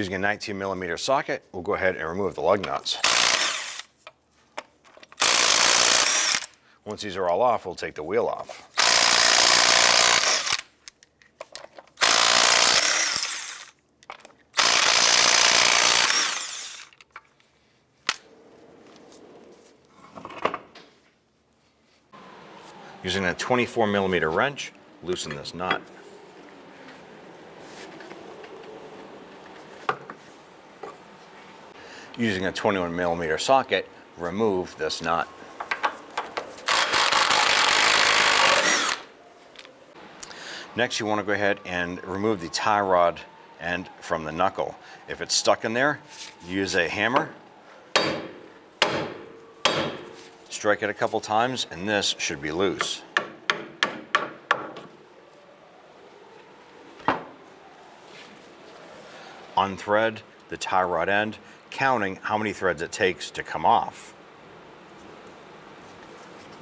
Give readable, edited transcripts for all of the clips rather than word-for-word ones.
Using a 19mm socket, we'll go ahead and remove the lug nuts. Once these are all off, we'll take the wheel off. Using a 24mm wrench, loosen this nut. Using a 21mm socket, remove this nut. Next, you want to go ahead and remove the tie rod end from the knuckle. If it's stuck in there, use a hammer, strike it a couple times, and this should be loose. Unthread the tie rod end, counting how many threads it takes to come off.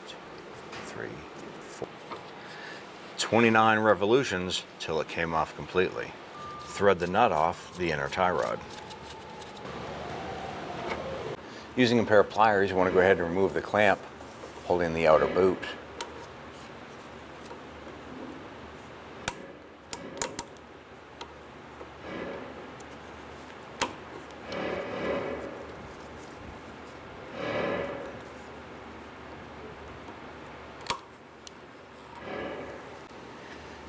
2, 3, 4. 29 revolutions till it came off completely. Thread the nut off the inner tie rod. Using a pair of pliers, you want to go ahead and remove the clamp holding the outer boot.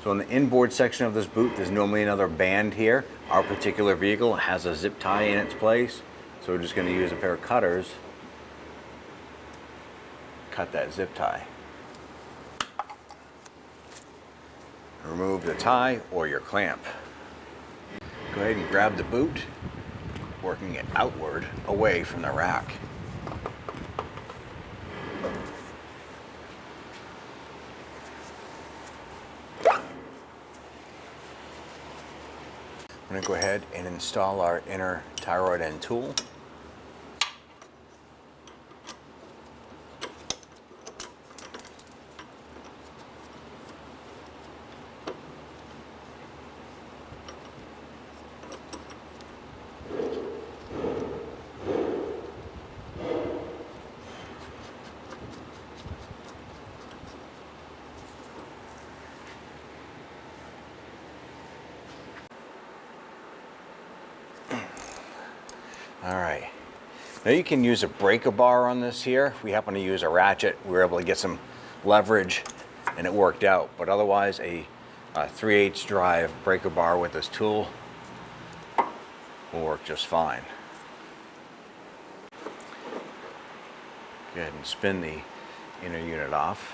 So in the inboard section of this boot, there's normally another band here. Our particular vehicle has a zip tie in its place. So we're just going to use a pair of cutters, cut that zip tie. Remove the tie or your clamp. Go ahead and grab the boot, working it outward away from the rack. I'm going to go ahead and install our inner tie rod end tool. All right, now you can use a breaker bar on this here. If we happen to use a ratchet, we were able to get some leverage and it worked out. But otherwise, a 3/8 drive breaker bar with this tool will work just fine. Go ahead and spin the inner unit off.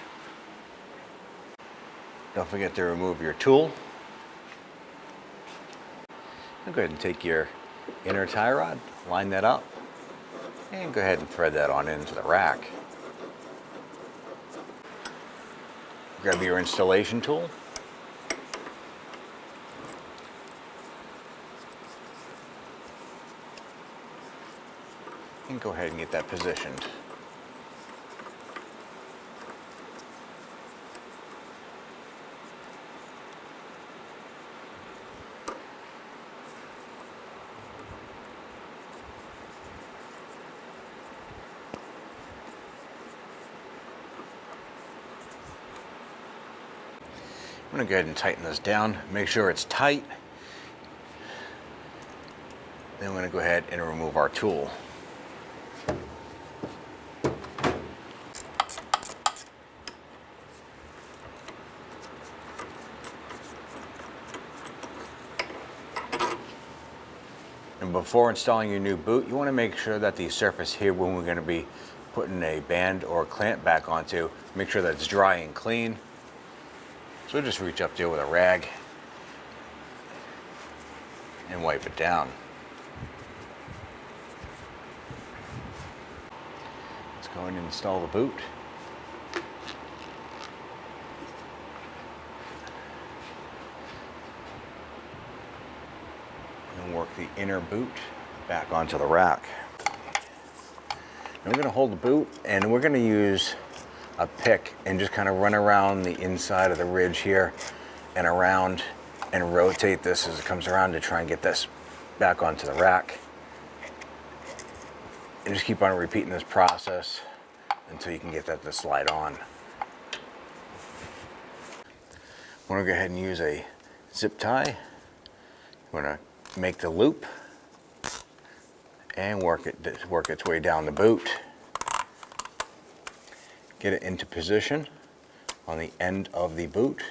Don't forget to remove your tool. And go ahead and take your inner tie rod, line that up, and go ahead and thread that on into the rack. Grab your installation tool. And go ahead and get that positioned. I'm going to go ahead and tighten this down, make sure it's tight. Then I'm going to go ahead and remove our tool. And before installing your new boot, you want to make sure that the surface here, when we're going to be putting a band or a clamp back onto, make sure that it's dry and clean. So just reach up there with a rag and wipe it down. Let's go ahead and install the boot. And work the inner boot back onto the rack. Now we're going to hold the boot and we're going to use a pick and just kind of run around the inside of the ridge here and around and rotate this as it comes around to try and get this back onto the rack. And just keep on repeating this process until you can get that to slide on. I'm going to go ahead and use a zip tie. I'm going to make the loop and work its way down the boot. Get it into position on the end of the boot.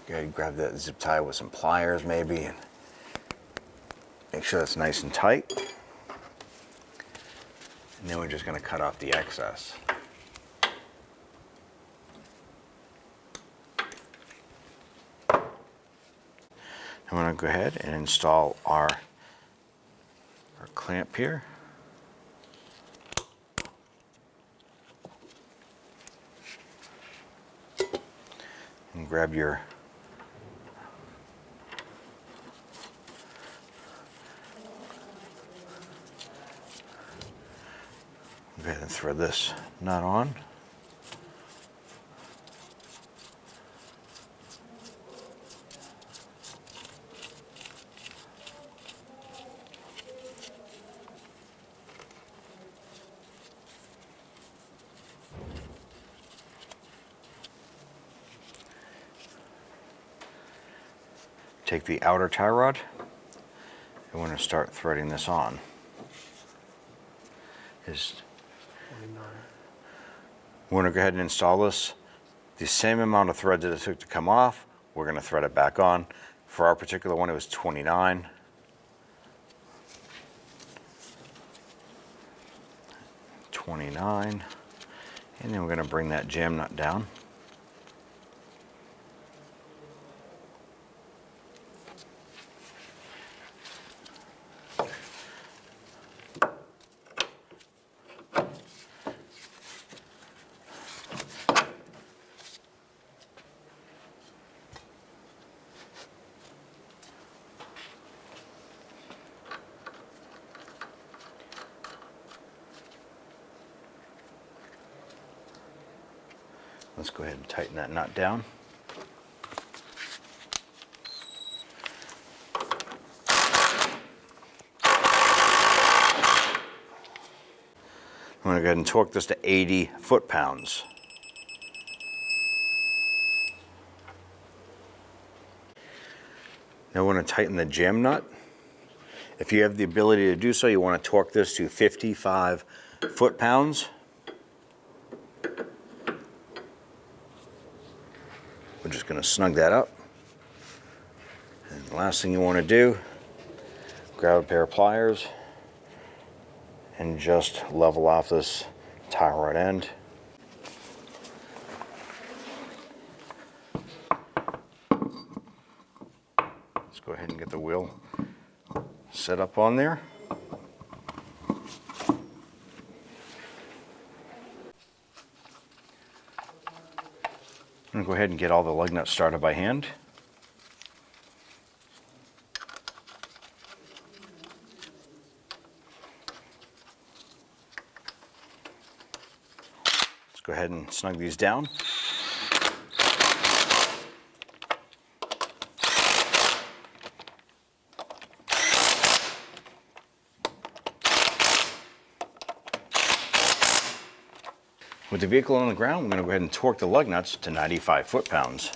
Go ahead and grab that zip tie with some pliers maybe and make sure that's nice and tight. And then we're just going to cut off the excess. I'm going to go ahead and install our clamp here. And grab your go ahead and thread this nut on. Take the outer tie rod and we're going to start threading this on. We're going to go ahead and install this. The same amount of thread that it took to come off, we're going to thread it back on. For our particular one, it was 29. And then we're going to bring that jam nut down. Let's go ahead and tighten that nut down. I'm going to go ahead and torque this to 80 foot-pounds. Now we're going to tighten the jam nut. If you have the ability to do so, you want to torque this to 55 foot-pounds. We're just going to snug that up. And the last thing you want to do, grab a pair of pliers and just level off this tie rod end. Let's go ahead and get the wheel set up on there. I'm going to go ahead and get all the lug nuts started by hand. Let's go ahead and snug these down. With the vehicle on the ground, we're going to go ahead and torque the lug nuts to 95 foot-pounds.